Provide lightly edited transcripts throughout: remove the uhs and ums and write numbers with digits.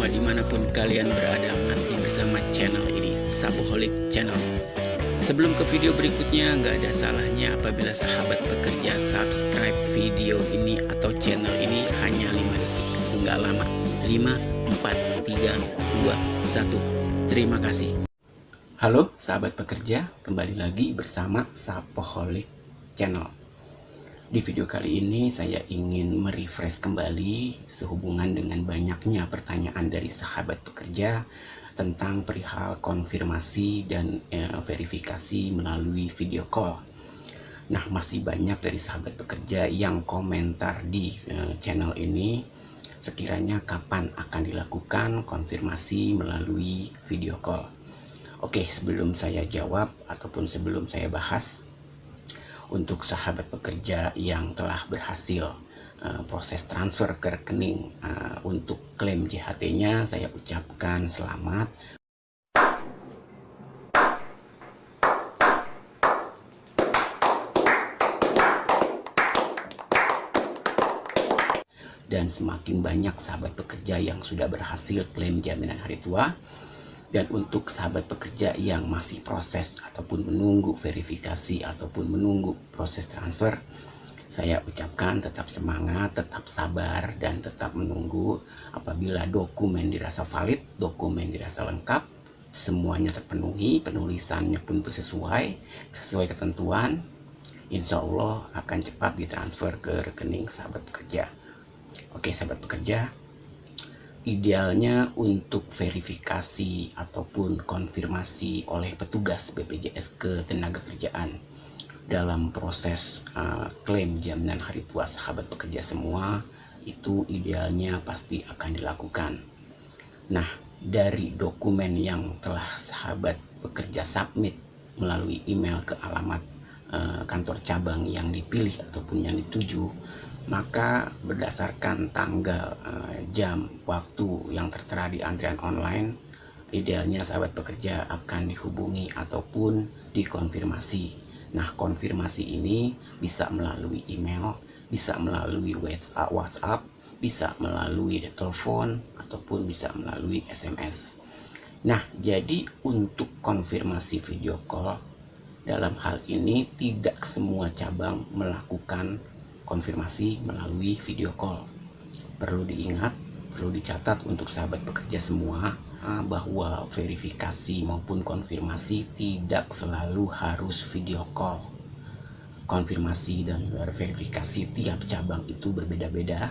semua dimanapun kalian berada, masih bersama channel ini, Sapoholic Channel. Sebelum ke video berikutnya, nggak ada salahnya apabila sahabat pekerja subscribe video ini atau channel ini hanya 5 detik. Nggak lama. 5, 4, 3, 2, 1. Terima kasih. Halo sahabat pekerja, kembali lagi bersama Sapoholic Channel. Di video kali ini saya ingin merefresh kembali sehubungan dengan banyaknya pertanyaan dari sahabat pekerja tentang perihal konfirmasi dan verifikasi melalui video call. Nah, masih banyak dari sahabat pekerja yang komentar di channel ini sekiranya kapan akan dilakukan konfirmasi melalui video call. Oke, sebelum saya jawab ataupun sebelum saya bahas, untuk sahabat pekerja yang telah berhasil proses transfer ke rekening untuk klaim JHT-nya, saya ucapkan selamat. Dan semakin banyak sahabat pekerja yang sudah berhasil klaim jaminan hari tua. Dan untuk sahabat pekerja yang masih proses ataupun menunggu verifikasi ataupun menunggu proses transfer, saya ucapkan tetap semangat, tetap sabar, dan tetap menunggu. Apabila dokumen dirasa valid, dokumen dirasa lengkap, semuanya terpenuhi, penulisannya pun sesuai ketentuan, insya Allah akan cepat ditransfer ke rekening sahabat pekerja. Oke sahabat pekerja, idealnya untuk verifikasi ataupun konfirmasi oleh petugas BPJS Ketenagakerjaan dalam proses klaim jaminan hari tua sahabat pekerja semua, itu idealnya pasti akan dilakukan. Nah, dari dokumen yang telah sahabat pekerja submit melalui email ke alamat kantor cabang yang dipilih ataupun yang dituju, maka berdasarkan tanggal, jam, waktu yang tertera di antrian online, idealnya sahabat pekerja akan dihubungi ataupun dikonfirmasi. Nah, konfirmasi ini bisa melalui email, bisa melalui WhatsApp, bisa melalui telepon, ataupun bisa melalui SMS. Nah, jadi untuk konfirmasi video call, dalam hal ini tidak semua cabang melakukan konfirmasi melalui video call. Perlu diingat, perlu dicatat untuk sahabat pekerja semua bahwa verifikasi maupun konfirmasi tidak selalu harus video call. Konfirmasi dan verifikasi tiap cabang itu berbeda-beda.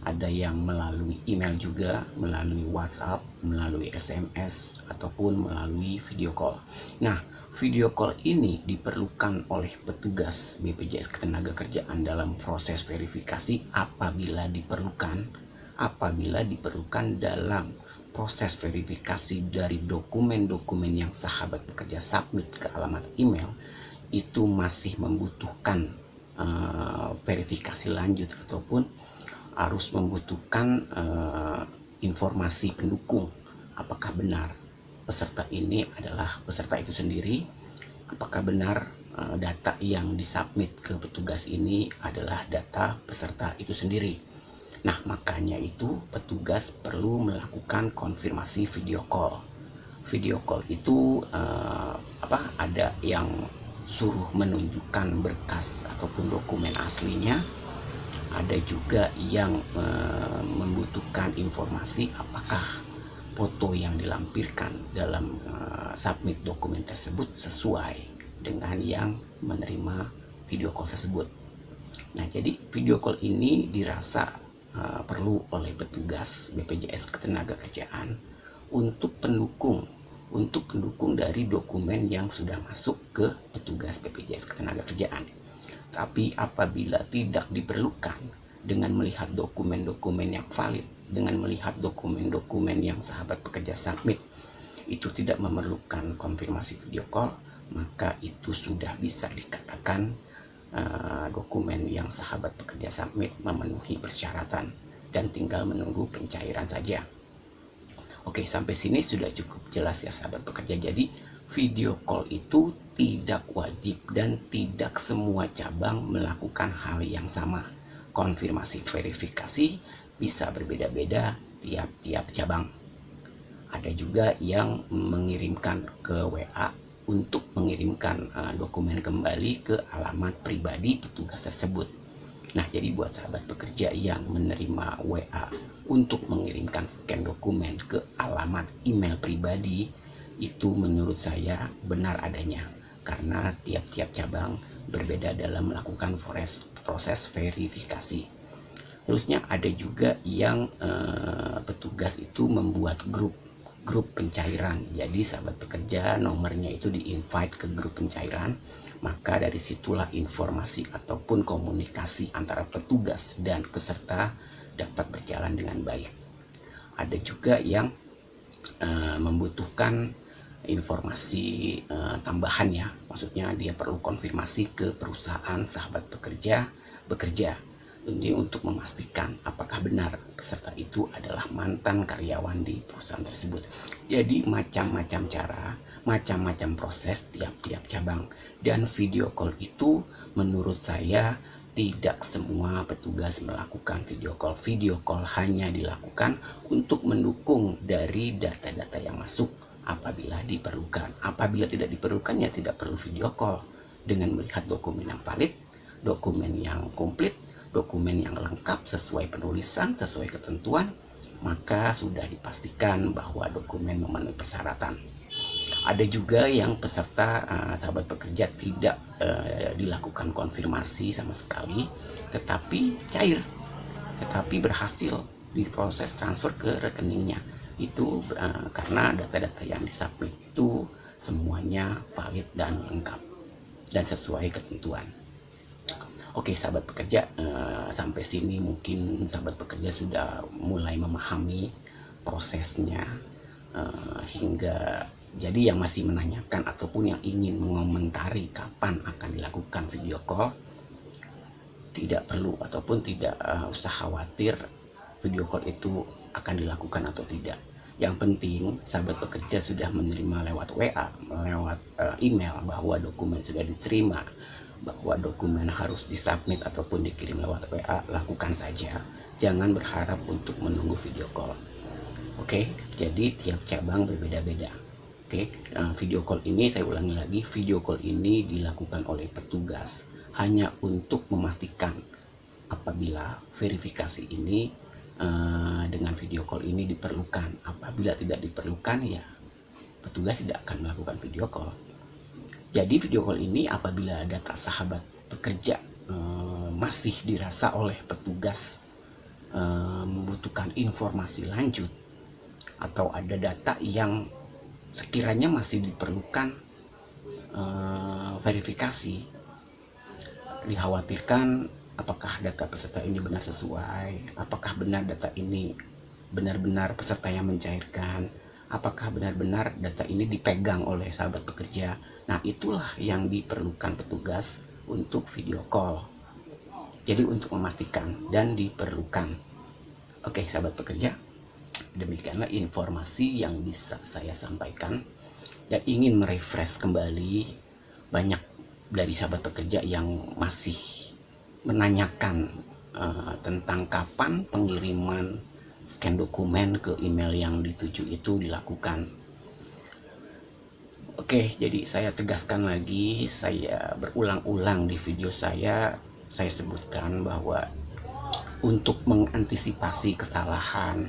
Ada yang melalui email juga, melalui WhatsApp, melalui SMS, ataupun melalui video call. Nah, video call ini diperlukan oleh petugas BPJS Ketenagakerjaan dalam proses verifikasi apabila diperlukan dalam proses verifikasi dari dokumen-dokumen yang sahabat pekerja submit ke alamat email itu masih membutuhkan verifikasi lanjut ataupun harus membutuhkan informasi pendukung. Apakah benar peserta ini adalah peserta itu sendiri? Apakah benar data yang disubmit ke petugas ini adalah data peserta itu sendiri? Nah, makanya itu petugas perlu melakukan konfirmasi video call. Video call itu ada yang suruh menunjukkan berkas ataupun dokumen aslinya. Ada juga yang membutuhkan informasi apakah foto yang dilampirkan dalam submit dokumen tersebut sesuai dengan yang menerima video call tersebut. Nah, jadi video call ini dirasa perlu oleh petugas BPJS Ketenagakerjaan untuk pendukung dari dokumen yang sudah masuk ke petugas BPJS Ketenagakerjaan. Tapi apabila tidak diperlukan, dengan melihat dokumen-dokumen yang valid, dengan melihat dokumen-dokumen yang sahabat pekerja submit itu tidak memerlukan konfirmasi video call, maka itu sudah bisa dikatakan dokumen yang sahabat pekerja submit memenuhi persyaratan dan tinggal menunggu pencairan saja. Oke, sampai sini sudah cukup jelas ya sahabat pekerja. Jadi video call itu tidak wajib dan tidak semua cabang melakukan hal yang sama. Konfirmasi verifikasi bisa berbeda-beda tiap-tiap cabang. Ada juga yang mengirimkan ke WA untuk mengirimkan dokumen kembali ke alamat pribadi petugas tersebut. Nah, jadi buat sahabat pekerja yang menerima WA untuk mengirimkan scan dokumen ke alamat email pribadi, itu menurut saya benar adanya, karena tiap-tiap cabang berbeda dalam melakukan proses verifikasi. Terusnya ada juga yang petugas itu membuat grup pencairan. Jadi sahabat pekerja nomornya itu di-invite ke grup pencairan, maka dari situlah informasi ataupun komunikasi antara petugas dan peserta dapat berjalan dengan baik. Ada juga yang membutuhkan informasi tambahan ya, maksudnya dia perlu konfirmasi ke perusahaan sahabat pekerja bekerja. Ini untuk memastikan apakah benar peserta itu adalah mantan karyawan di perusahaan tersebut. Jadi macam-macam cara, macam-macam proses tiap-tiap cabang. Dan video call itu menurut saya tidak semua petugas melakukan video call. Video call hanya dilakukan untuk mendukung dari data-data yang masuk apabila diperlukan. Apabila tidak diperlukan ya tidak perlu video call. Dengan melihat dokumen yang valid, dokumen yang komplit, dokumen yang lengkap sesuai penulisan, sesuai ketentuan, maka sudah dipastikan bahwa dokumen memenuhi persyaratan. Ada juga yang peserta sahabat pekerja tidak dilakukan konfirmasi sama sekali, tetapi cair, tetapi berhasil diproses transfer ke rekeningnya. Itu karena data-data yang disubmit itu semuanya valid dan lengkap dan sesuai ketentuan. Oke sahabat pekerja, sampai sini mungkin sahabat pekerja sudah mulai memahami prosesnya, hingga jadi yang masih menanyakan ataupun yang ingin mengomentari kapan akan dilakukan video call, tidak perlu ataupun tidak usah khawatir video call itu akan dilakukan atau tidak. Yang penting sahabat pekerja sudah menerima lewat WA, lewat email bahwa dokumen sudah diterima, bahwa dokumen harus disubmit ataupun dikirim lewat WA, lakukan saja. Jangan berharap untuk menunggu video call. Oke, jadi tiap cabang berbeda-beda. Oke, video call ini saya ulangi lagi, video call ini dilakukan oleh petugas hanya untuk memastikan apabila verifikasi ini dengan video call ini diperlukan. Apabila tidak diperlukan ya petugas tidak akan melakukan video call. Jadi video call ini apabila data sahabat pekerja masih dirasa oleh petugas membutuhkan informasi lanjut, atau ada data yang sekiranya masih diperlukan verifikasi, dikhawatirkan apakah data peserta ini benar sesuai, apakah benar data ini benar-benar peserta yang mencairkan, apakah benar-benar data ini dipegang oleh sahabat pekerja. Nah itulah yang diperlukan petugas untuk video call. Jadi untuk memastikan dan diperlukan. Oke sahabat pekerja, demikianlah informasi yang bisa saya sampaikan. Dan ingin merefresh kembali, banyak dari sahabat pekerja yang masih menanyakan tentang kapan pengiriman scan dokumen ke email yang dituju itu dilakukan. Oke, jadi saya tegaskan lagi, saya berulang-ulang di video saya sebutkan bahwa untuk mengantisipasi kesalahan,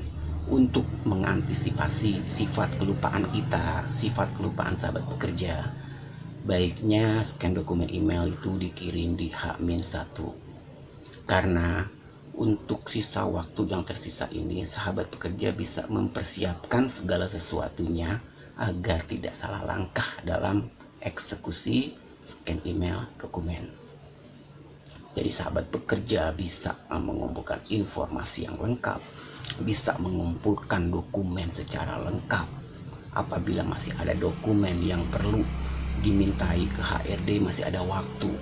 untuk mengantisipasi sifat kelupaan kita, sifat kelupaan sahabat pekerja, baiknya scan dokumen email itu dikirim di H-1. Karena untuk sisa waktu yang tersisa ini, sahabat pekerja bisa mempersiapkan segala sesuatunya agar tidak salah langkah dalam eksekusi scan email dokumen. Jadi sahabat pekerja bisa mengumpulkan informasi yang lengkap, bisa mengumpulkan dokumen secara lengkap. Apabila masih ada dokumen yang perlu dimintai ke HRD, masih ada waktu,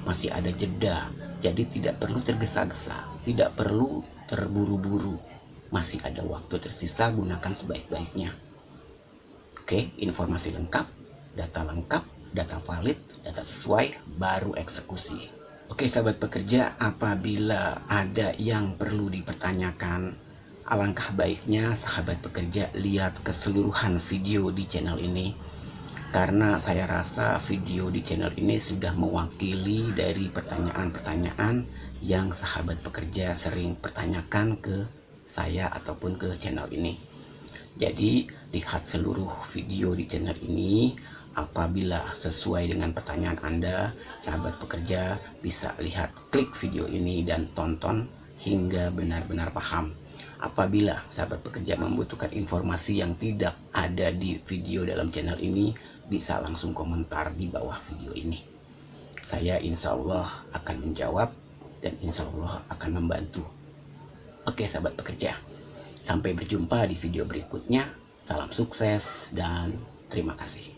masih ada jeda. Jadi tidak perlu tergesa-gesa, tidak perlu terburu-buru. Masih ada waktu tersisa, gunakan sebaik-baiknya. Oke, informasi lengkap, data valid, data sesuai, baru eksekusi. Oke sahabat pekerja, apabila ada yang perlu dipertanyakan Alangkah baiknya sahabat pekerja lihat keseluruhan video di channel ini, karena saya rasa video di channel ini sudah mewakili dari pertanyaan-pertanyaan yang sahabat pekerja sering pertanyakan ke saya ataupun ke channel ini. Jadi lihat seluruh video di channel ini. Apabila sesuai dengan pertanyaan Anda, sahabat pekerja bisa lihat, klik video ini dan tonton hingga benar-benar paham. Apabila sahabat pekerja membutuhkan informasi yang tidak ada di video dalam channel ini, bisa langsung komentar di bawah video ini. Saya insya Allah akan menjawab dan insya Allah akan membantu. Oke sahabat pekerja, sampai berjumpa di video berikutnya. Salam sukses dan terima kasih.